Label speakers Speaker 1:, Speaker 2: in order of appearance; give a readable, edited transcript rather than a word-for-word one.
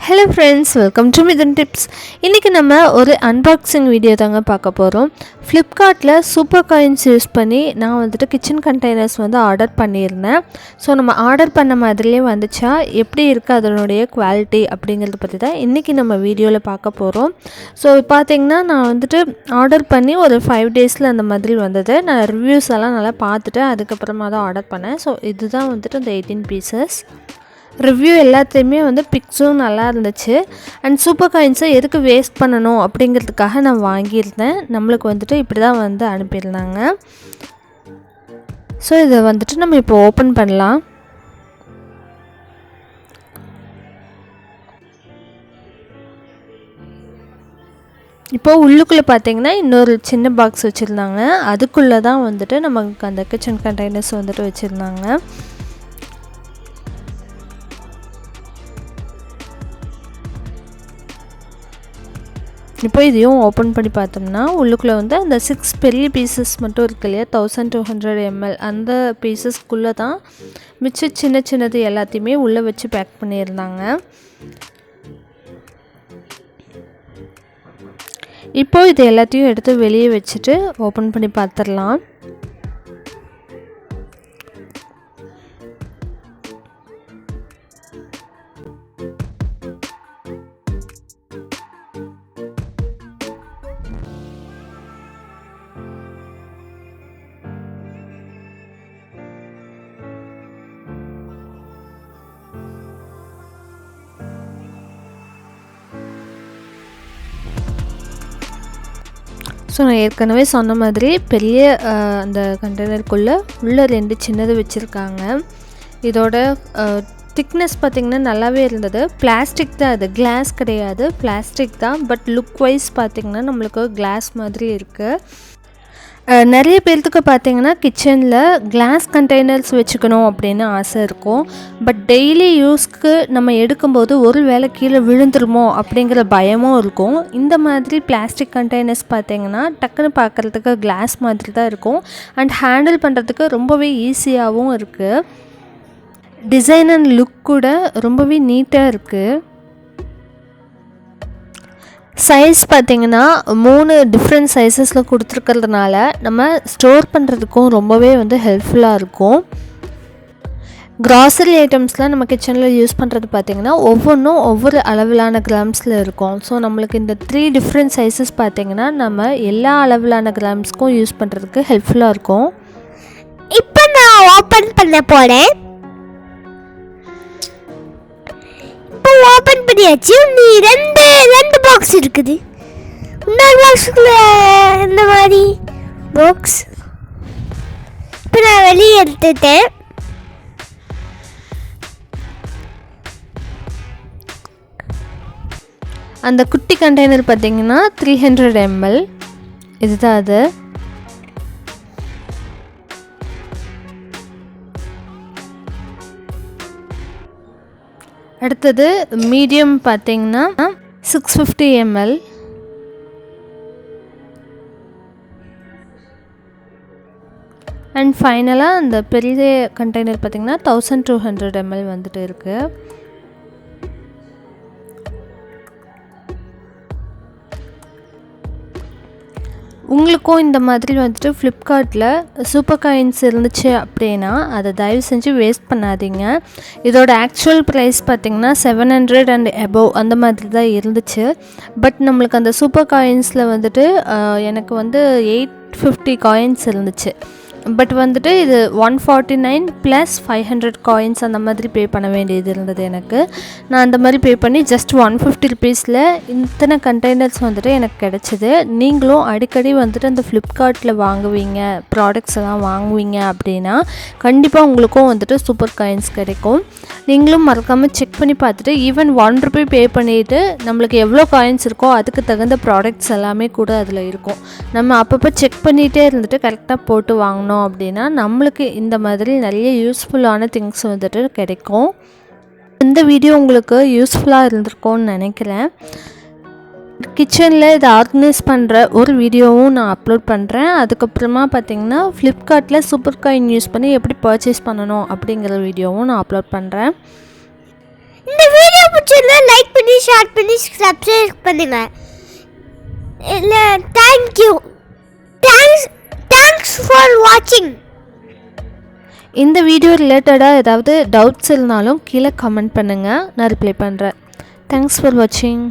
Speaker 1: Hello friends, welcome to Mithun Tips. இன்னைக்கு நம்ம ஒரு unboxing வீடியோ தாங்க பார்க்க போறோம். Flipkartல சூப்பர் காயின்ஸ் யூஸ் பண்ணி நான் வந்துட்டு கிச்சன் கண்டெய்னர்ஸ் வந்து ஆர்டர் பண்ணியிருந்தேன். ஸோ நம்ம ஆர்டர் பண்ண மாதிரியே வந்துச்சா, எப்படி இருக்குது அதனுடைய குவாலிட்டி அப்படிங்கிறத பற்றி தான் இன்றைக்கி நம்ம வீடியோவில் பார்க்க போகிறோம். ஸோ பார்த்திங்கன்னா நான் வந்துட்டு ஆர்டர் பண்ணி ஒரு 5 டேஸில் அந்த மாதிரி வந்தது. நான் ரிவ்யூஸ் எல்லாம் நல்லா பார்த்துட்டு அதுக்கப்புறமா தான் ஆர்டர் பண்ணேன். ஸோ இதுதான் வந்துட்டு அந்த 18 பீசஸ். ரிவ்யூ எல்லாத்தையுமே வந்து பிக்ஸும் நல்லா இருந்துச்சு. அண்ட் சூப்பர் காயின்ஸை எதுக்கு வேஸ்ட் பண்ணணும் அப்படிங்கிறதுக்காக நான் வாங்கியிருந்தேன். நம்மளுக்கு வந்துட்டு இப்படி தான் வந்து அனுப்பியிருந்தாங்க. ஸோ இதை வந்துட்டு நம்ம இப்போ ஓப்பன் பண்ணலாம். இப்போது உள்ளுக்குள்ளே பார்த்தீங்கன்னா இன்னொரு சின்ன பாக்ஸ் வச்சுருந்தாங்க. அதுக்குள்ளே தான் வந்துட்டு நமக்கு அந்த கிச்சன் கண்டெய்னர்ஸ் வந்துட்டு வச்சுருந்தாங்க. இப்போ இதையும் ஓப்பன் பண்ணி பார்த்தோம்னா உள்ளுக்குள்ளே வந்து அந்த 6 பெரிய பீசஸ் மட்டும் இருக்கு இல்லையா, 1200 ml அந்த பீசஸ்க்குள்ளே தான் மிச்சம் சின்ன சின்னது எல்லாத்தையுமே உள்ளே வச்சு பேக் பண்ணியிருந்தாங்க. இப்போ இது எல்லாத்தையும் எடுத்து வெளியே வச்சுட்டு ஓப்பன் பண்ணி பார்த்துடலாம். ஸோ நான் ஏற்கனவே சொன்ன மாதிரி பெரிய அந்த கண்டெய்னருக்குள்ளே உள்ள 2 சின்னது வச்சுருக்காங்க. இதோட திக்னஸ் பார்த்திங்கன்னா நல்லாவே இருந்தது. பிளாஸ்டிக் தான், அது கிளாஸ் கிடையாது, பிளாஸ்டிக் தான். பட் லுக் வைஸ் பார்த்திங்கன்னா நம்மளுக்கு கிளாஸ் மாதிரி இருக்குது. நிறைய பேர்த்துக்கு பார்த்திங்கன்னா கிச்சனில் கிளாஸ் கண்டெய்னர்ஸ் வச்சுக்கணும் அப்படின்னு ஆசை இருக்கும். பட் டெய்லி யூஸ்க்கு நம்ம எடுக்கும்போது ஒரு வேளை கீழே விழுந்துருமோ அப்படிங்கிற பயமும் இருக்கும். இந்த மாதிரி பிளாஸ்டிக் கண்டெய்னர்ஸ் பார்த்திங்கன்னா டக்குன்னு பார்க்குறதுக்கு கிளாஸ் மாதிரி தான் இருக்கும். அண்ட் ஹேண்டில் பண்ணுறதுக்கு ரொம்பவே ஈஸியாகவும் இருக்குது. டிசைன் அண்ட் லுக் கூட ரொம்பவே நீட்டாக இருக்குது. சைஸ் பார்த்திங்கன்னா 3 டிஃப்ரெண்ட் சைஸஸில் கொடுத்துருக்கிறதுனால நம்ம ஸ்டோர் பண்ணுறதுக்கும் ரொம்பவே வந்து ஹெல்ப்ஃபுல்லாக இருக்கும். கிராசரி ஐட்டம்ஸ்லாம் நம்ம கிச்சனில் யூஸ் பண்ணுறது பார்த்திங்கன்னா ஒவ்வொன்றும் ஒவ்வொரு அளவிலான கிராம்ஸில் இருக்கும். ஸோ நம்மளுக்கு இந்த 3 டிஃப்ரெண்ட் சைஸஸ் பார்த்திங்கன்னா நம்ம எல்லா அளவிலான கிராம்ஸ்க்கும் யூஸ் பண்ணுறதுக்கு ஹெல்ப்ஃபுல்லாக இருக்கும்.
Speaker 2: இப்போ நான் ஓப்பன் பண்ண போகிறேன். இப்போ ஓப்பன் பண்ணியாச்சு. நீ ரெண்டு பாக்ஸ் இருக்குது. இன்னொரு பாக்ஸுக்குள்ள இந்த மாதிரி பாக்ஸ் இப்போ நான் வெளியே எடுத்துட்டேன்.
Speaker 1: அந்த குட்டி கண்டெய்னர் பார்த்திங்கன்னா 300 ml இதுதான் அது. அடுத்தது மீடியம் பார்த்திங்கன்னா 650 ml. அண்ட் ஃபைனலாக அந்த பெரிய கண்டெய்னர் பார்த்திங்கன்னா 1200 ml வந்துட்டு இருக்குது. உங்களுக்கும் இந்த மாதிரி வந்துட்டு ஃப்ளிப்கார்ட்டில் சூப்பர் காயின்ஸ் இருந்துச்சு அப்படின்னா அதை தயவு செஞ்சு வேஸ்ட் பண்ணாதீங்க. இதோட ஆக்சுவல் ப்ரைஸ் பார்த்திங்கன்னா 700 and above அந்த மாதிரி தான் இருந்துச்சு. பட் நம்மளுக்கு அந்த சூப்பர் காயின்ஸில் வந்துட்டு எனக்கு வந்து 850 காயின்ஸ் இருந்துச்சு. பட் வந்துட்டு இது 149 + 500 காயின்ஸ் அந்த மாதிரி பே பண்ண வேண்டியது இருந்தது எனக்கு. நான் அந்த மாதிரி பே பண்ணி ஜஸ்ட் 150 ருபீஸில் இத்தனை கண்டெய்னர்ஸ் வந்துட்டு எனக்கு கிடச்சிது. நீங்களும் அடிக்கடி வந்துட்டு அந்த ஃப்ளிப்கார்ட்டில் வாங்குவீங்க, ப்ராடக்ட்ஸ் எல்லாம் வாங்குவீங்க அப்படின்னா கண்டிப்பாக உங்களுக்கும் வந்துட்டு சூப்பர் காயின்ஸ் கிடைக்கும். நீங்களும் மறக்காமல் செக் பண்ணி பார்த்துட்டு ஈவன் 1 ரூபி பே பண்ணிவிட்டு நம்மளுக்கு எவ்வளோ காயின்ஸ் இருக்கோ அதுக்கு தகுந்த ப்ராடக்ட்ஸ் எல்லாமே கூட அதில் இருக்கும். நம்ம அப்பப்போ செக் பண்ணிகிட்டே இருந்துட்டு கரெக்டாக போட்டு வாங்கணும் அப்படின்னா நம்மளுக்கு இந்த மாதிரி நிறைய யூஸ்ஃபுல்லான திங்ஸ் வந்துட்டு கிடைக்கும். இந்த வீடியோ உங்களுக்கு யூஸ்ஃபுல்லாக இருந்திருக்கும்னு நினைக்கிறேன். கிச்சனில் இதை ஆர்கனைஸ் பண்ணுற ஒரு வீடியோவும் நான் அப்லோட் பண்ணுறேன். அதுக்கப்புறமா பார்த்திங்கன்னா ஃப்ளிப்கார்ட்டில் சூப்பர் காயின் யூஸ் பண்ணி எப்படி பர்ச்சேஸ் பண்ணணும் அப்படிங்கிற வீடியோவும் நான் அப்லோட் பண்ணுறேன்.
Speaker 2: இந்த வீடியோ பிடிச்சிருந்தா லைக் பண்ணி ஷேர் பண்ணி சப்ஸ்கிரைப் பண்ணுங்க. இல்லை, தேங்க்யூ. தேங்க்ஸ் ஃபார் வாட்சிங்.
Speaker 1: இந்த வீடியோ ரிலேட்டடாக ஏதாவது டவுட்ஸ் இருந்தாலும் கீழே கமெண்ட் பண்ணுங்கள், நான் ரிப்ளை பண்ணுறேன். தேங்க்ஸ் ஃபார் வாட்சிங்.